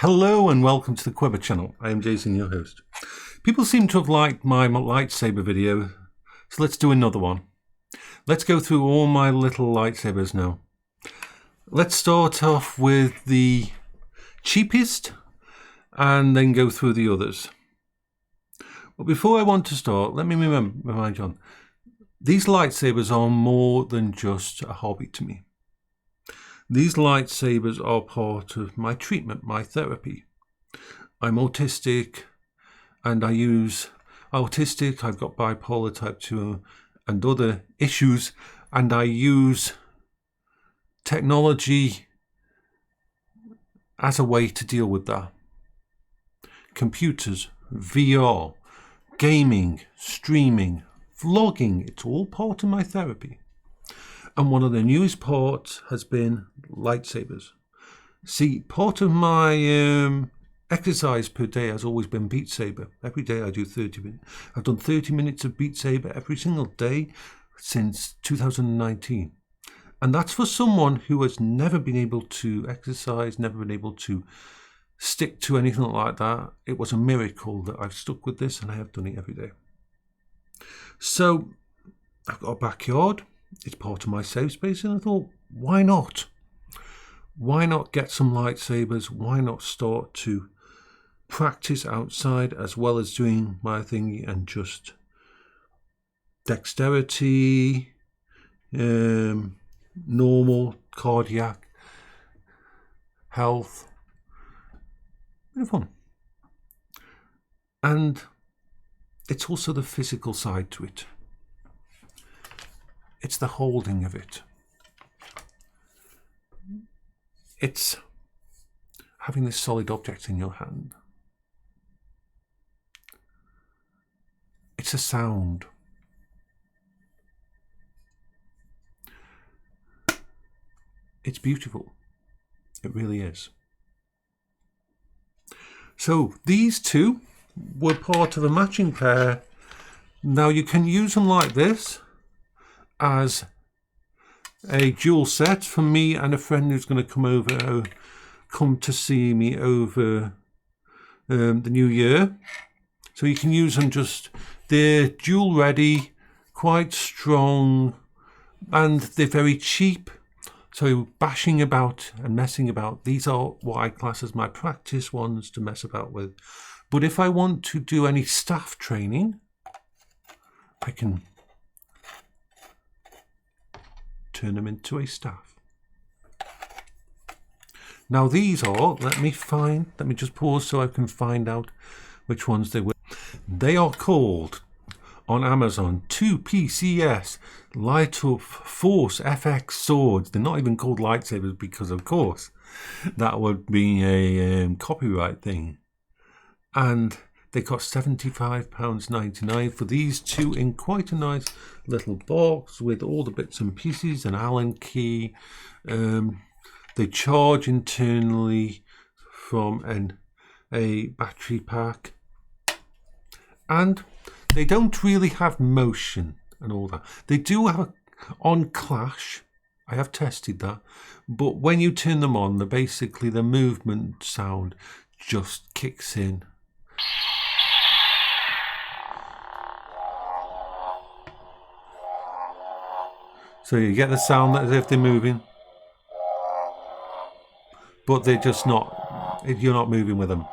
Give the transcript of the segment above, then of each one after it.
Hello and welcome to the Quiver channel. I am Jason, your host. People seem to have liked my lightsaber video, so let's do another one. Let's go through all my little lightsabers now. Let's start off with the cheapest and then go through the others. But before I want to start, let me remind you, these lightsabers are more than just a hobby to me. These lightsabers are part of my treatment, my therapy. I'm autistic and I use Autistic. I've got Bipolar type 2 and other issues, and I use technology as a way to deal with that. Computers, VR, gaming, streaming, vlogging, it's all part of my therapy. And one of the newest parts has been lightsabers. See, part of my exercise per day has always been Beat Saber. Every day I do 30 minutes. I've done 30 minutes of Beat Saber every single day since 2019. And that's for someone who has never been able to exercise, never been able to stick to anything like that. It was a miracle that I've stuck with this, and I have done it every day. So I've got a backyard. It's part of my safe space, and I thought, why not? Why not get some lightsabers? Why not start to practice outside as well as doing my thing and just dexterity, normal cardiac health, bit of fun. And it's also the physical side to it. It's the holding of it. It's having this solid object in your hand. It's a sound. It's beautiful. It really is. So these two were part of a matching pair. Now you can use them like this as a dual set for me and a friend who's going to come to see me over the new year. So you can use them they're dual ready, quite strong, and they're very cheap. So bashing about and messing about, these are what I class as my practice ones to mess about with. But if I want to do any staff training, I can turn them into a staff. Now these are, let me just pause so I can find out which ones they were. They are called on Amazon 2PCS Light Up Force FX swords. They're not even called lightsabers because of course that would be a copyright thing. And they cost £75.99 for these two in quite a nice little box with all the bits and pieces, an Allen key. They charge internally from a battery pack. And they don't really have motion and all that. They do have on clash. I have tested that. But when you turn them on, basically the movement sound just kicks in. So you get the sound as if they're moving, but they're just not, you're not moving with them.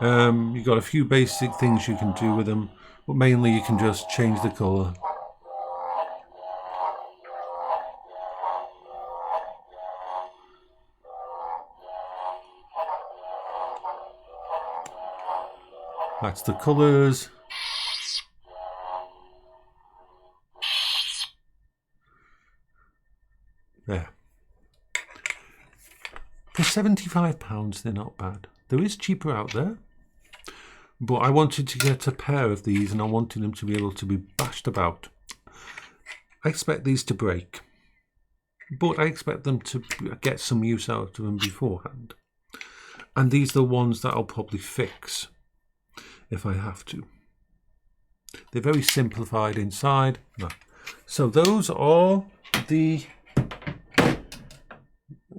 You've got a few basic things you can do with them, but mainly you can just change the colour. That's the colours. There. For £75, they're not bad. There is cheaper out there. But I wanted to get a pair of these and I wanted them to be able to be bashed about. I expect these to break. But I expect them to get some use out of them beforehand. And these are the ones that I'll probably fix if I have to. They're very simplified inside. No. So those are the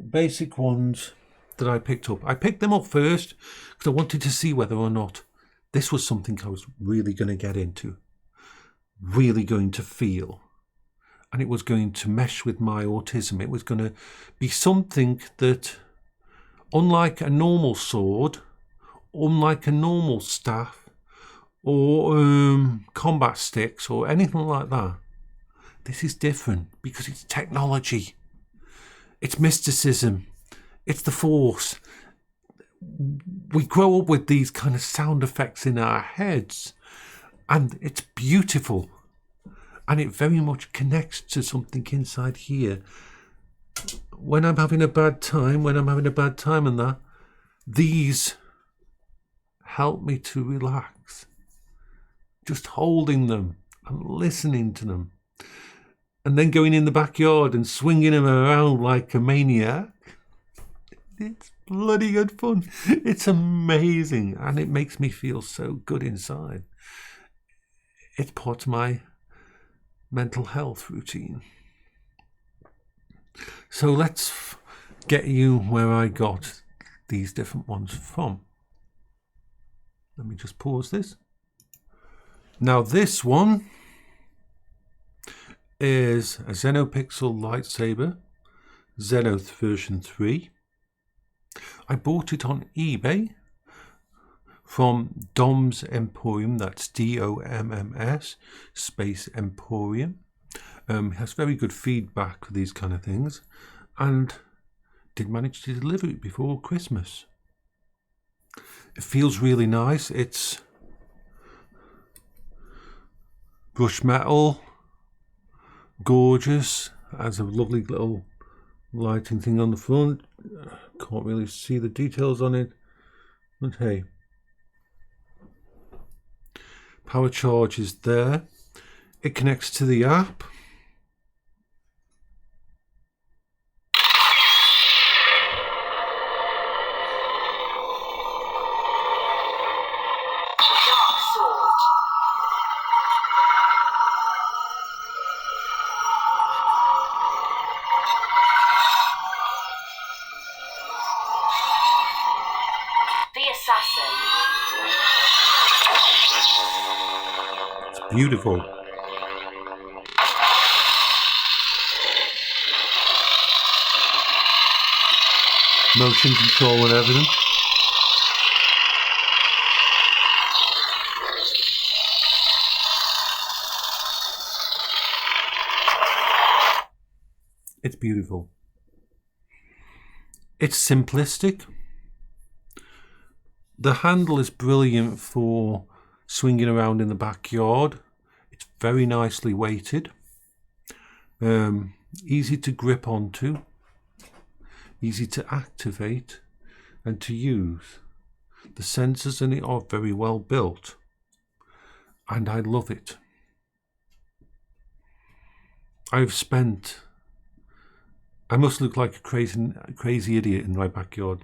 basic ones that I picked up. I picked them up first because I wanted to see whether or not this was something I was really going to get into, really going to feel, and it was going to mesh with my autism. It was going to be something that, unlike a normal sword, unlike a normal staff, or combat sticks or anything like that, this is different because it's technology, it's mysticism, it's the Force. We grow up with these kind of sound effects in our heads, and it's beautiful, and it very much connects to something inside here. When I'm having a bad time, and that, these help me to relax. Just holding them and listening to them, and then going in the backyard and swinging them around like a maniac. It's bloody good fun. It's amazing, and it makes me feel so good inside. It's part of my mental health routine. So let's get you where I got these different ones from. Let me just pause this. Now this one is a Xenopixel lightsaber, Xenoth version 3. I bought it on eBay from Dom's Emporium, that's DOMMS space Emporium. Has very good feedback for these kind of things, and did manage to deliver it before Christmas. It feels really nice. It's brushed metal, gorgeous, has a lovely little lighting thing on the front. Can't really see the details on it, but hey, power charge is there. It connects to the app. It's beautiful. Motion control and everything. It's beautiful. It's simplistic. The handle is brilliant for swinging around in the backyard. It's very nicely weighted. Easy to grip onto. Easy to activate and to use. The sensors in it are very well built, and I love it. I must look like a crazy idiot in my backyard,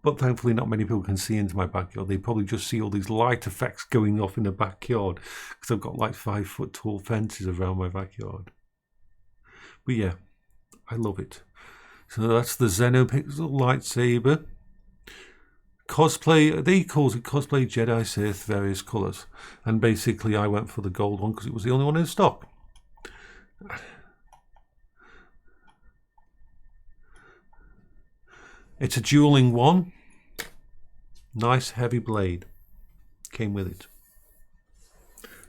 but thankfully not many people can see into my backyard. They probably just see all these light effects going off in the backyard because I've got like 5 foot tall fences around my backyard. But yeah, I love it. So that's the Xenopixel lightsaber. Cosplay, they call it cosplay Jedi Sith, various colours. And basically I went for the gold one because it was the only one in stock. It's a dueling one. Nice heavy blade. Came with it.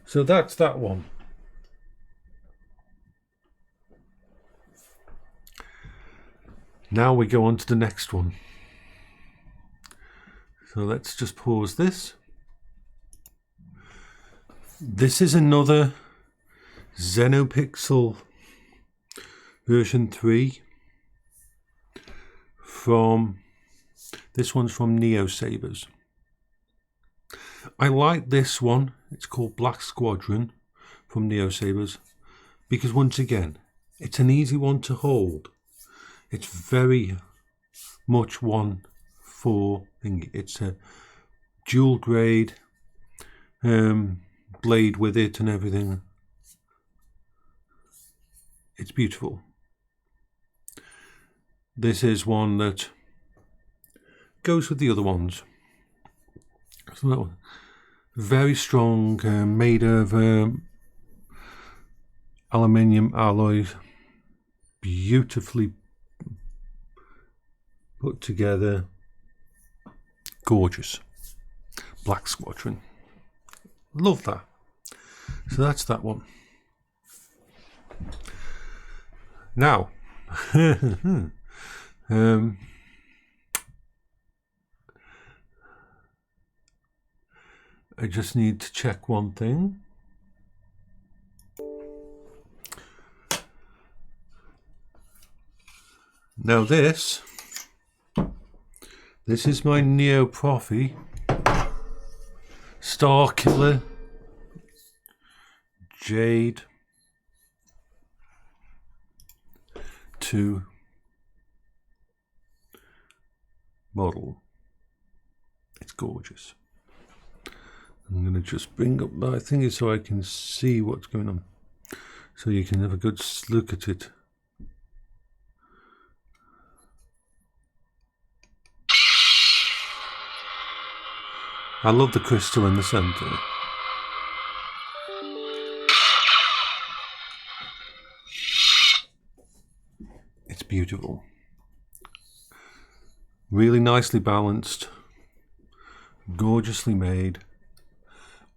So that's that one. Now we go on to the next one. So let's just pause this. This is another Xenopixel version 3 from, this one's from Neo Sabers. I like this one. It's called Black Squadron from Neo Sabers because once again, it's an easy one to hold. It's very much one for thing. It's a dual grade blade with it and everything. It's beautiful. This is one that goes with the other ones. So that one, very strong, made of aluminium alloys, beautifully put together, gorgeous. Black Squadron, love that. So that's that one. Now, I just need to check one thing. Now this is my Neo Prophy Star Killer Jade 2 model. It's gorgeous. I'm going to just bring up my thingy so I can see what's going on, so you can have a good look at it. I love the crystal in the center. It's beautiful. Really nicely balanced. Gorgeously made.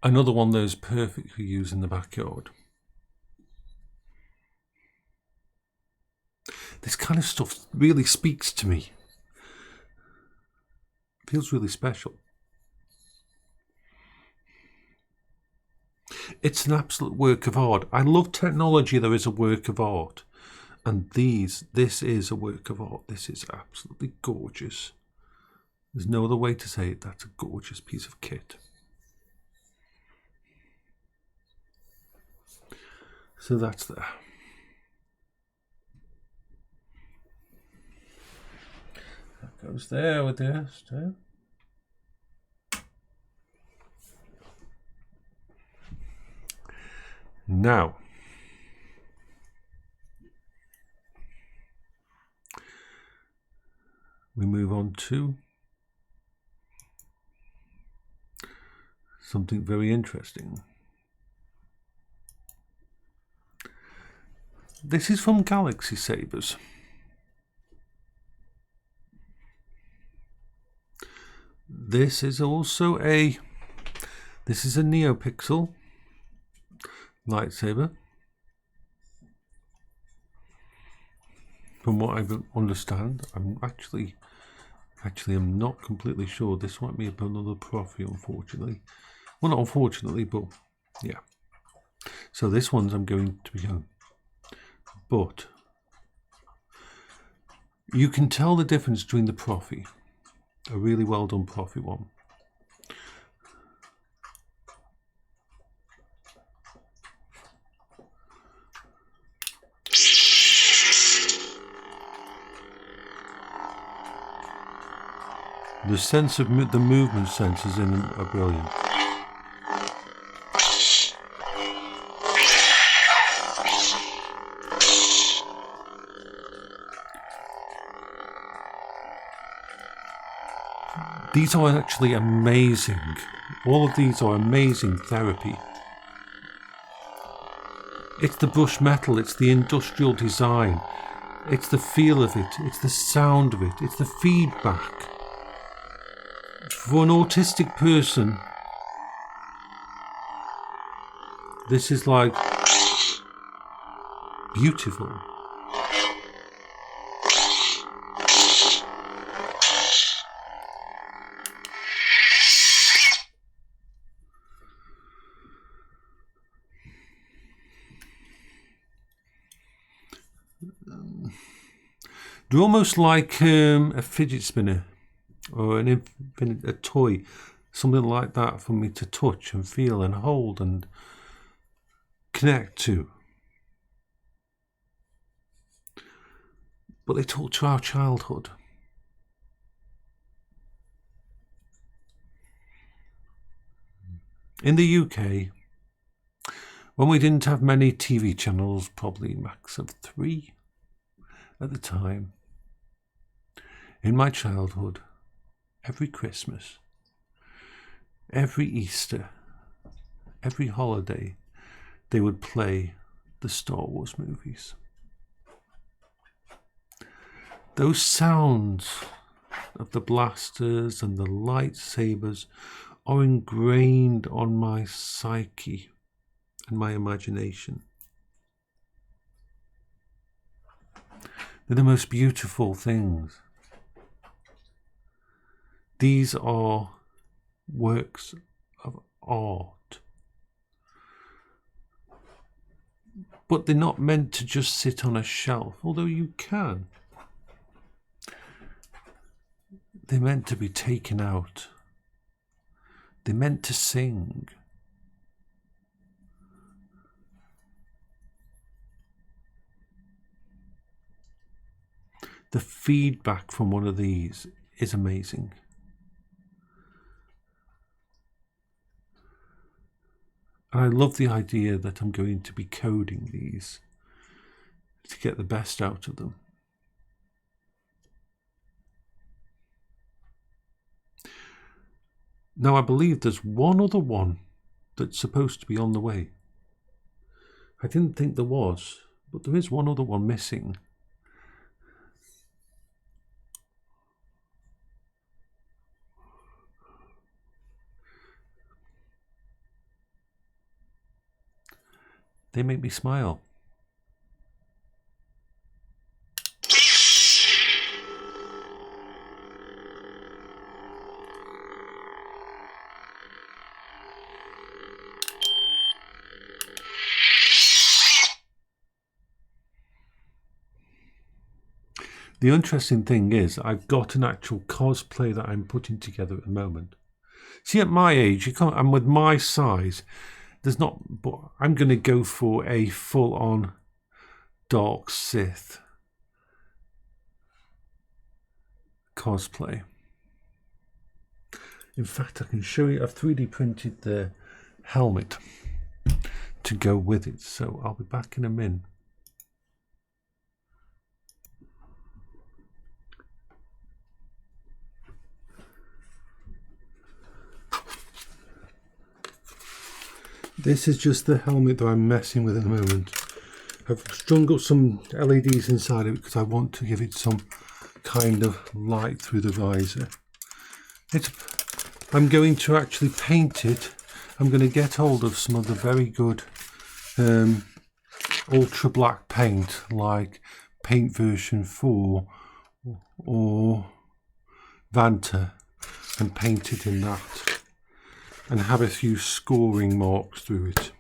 Another one that is perfect for use in the backyard. This kind of stuff really speaks to me. Feels really special. It's an absolute work of art. I love technology that is a work of art. And this is a work of art. This is absolutely gorgeous. There's no other way to say it. That's a gorgeous piece of kit. So that's there. That goes there with this too. Now, we move on to something very interesting. This is from Galaxy Sabers. This is also a NeoPixel lightsaber. From what I understand, I'm actually I'm not completely sure. This might be another Prophy, unfortunately. Well, not unfortunately, but yeah. So this one's I'm going to be on. But you can tell the difference between the Prophy, a really well done Prophy one. The sense of the movement sensors in them are brilliant. These are actually amazing. All of these are amazing therapy. It's the brush metal, it's the industrial design, it's the feel of it, it's the sound of it, it's the feedback. For an autistic person, this is like beautiful. They're almost like a fidget spinner or a toy, something like that for me to touch and feel and hold and connect to. But they talk to our childhood. In the UK, when we didn't have many TV channels, probably max of 3 at the time, in my childhood, every Christmas, every Easter, every holiday, they would play the Star Wars movies. Those sounds of the blasters and the lightsabers are ingrained on my psyche and my imagination. They're the most beautiful things. These are works of art. But they're not meant to just sit on a shelf, although you can. They're meant to be taken out. They're meant to sing. The feedback from one of these is amazing. And I love the idea that I'm going to be coding these to get the best out of them. Now I believe there's one other one that's supposed to be on the way. I didn't think there was, but there is one other one missing. They make me smile. The interesting thing is, I've got an actual cosplay that I'm putting together at the moment. See, at my age, you can't, and with my size, there's not, but I'm going to go for a full-on Dark Sith cosplay. In fact, I can show you, I've 3D printed the helmet to go with it, so I'll be back in a minute. This is just the helmet that I'm messing with at the moment. I've strung up some LEDs inside it because I want to give it some kind of light through the visor. I'm going to actually paint it. I'm going to get hold of some of the very good ultra black paint like Paint version 4 or Vanta and paint it in that. And have a few scoring marks through it.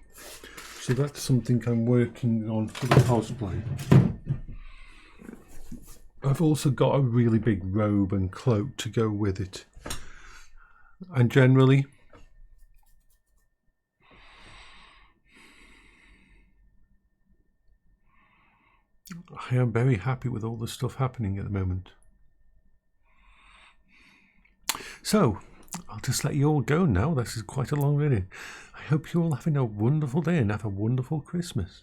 So that's something I'm working on for the cosplay. I've also got a really big robe and cloak to go with it. And generally, I am very happy with all the stuff happening at the moment. So, I'll just let you all go now. This is quite a long video. I hope you're all having a wonderful day and have a wonderful Christmas.